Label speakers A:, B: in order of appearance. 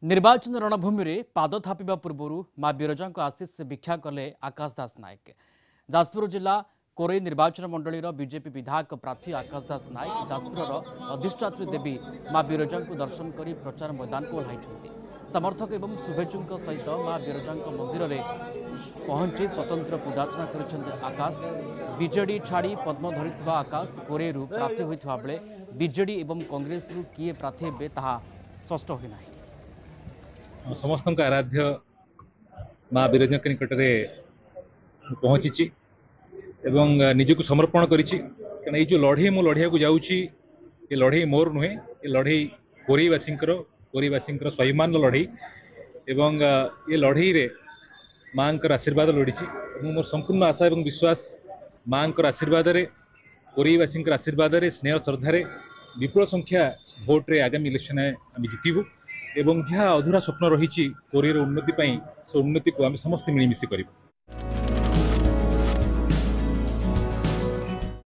A: निर्वाचन रणभूमि में पाद थापिबा पूर्व मां विरजा आशीष भिक्षा कले आकाश दास नायक। जाजपुर जिला कोरई निर्वाचन मंडल बीजेपी विधायक प्रार्थी आकाश दास नायक जाजपुर अधिष्ठात्री देवी मां विरजा दर्शन कर प्रचार मैदान को ओह्लाई। समर्थक एवं शुभेच्छुओं सहित मां विरजा मंदिर में पहुंची स्वतंत्र पूजार्चना कर आकाश। बीजेडी छाड़ी पद्म धरी आकाश कोरई प्रार्थी होता बेले बीजेडी एवं कांग्रेस किए प्रार्थी हे ताहा स्पष्ट होना।
B: समस्त आराध्य माँ विरजा के निकट में पहुँची एवं निजक समर्पण करी जो लड़े मु लड़िया जाऊँगी ये लड़े मोर नुहे ये लड़े कोरईवासी स्वाभिमान लड़े एवं ये लड़ई रे माँ आशीर्वाद लड़ी मोर संपूर्ण आशा और विश्वास माँ आशीर्वाद कोरईवासी आशीर्वाद स्नेह श्रद्धार विपुल संख्या भोट रे आगामी इलेक्शन आम जितबू एवं जहाँ अधूरा स्वप्न रही कोरईर उन्नति से उन्नति को आम समस्त मिलमिशि करूँ।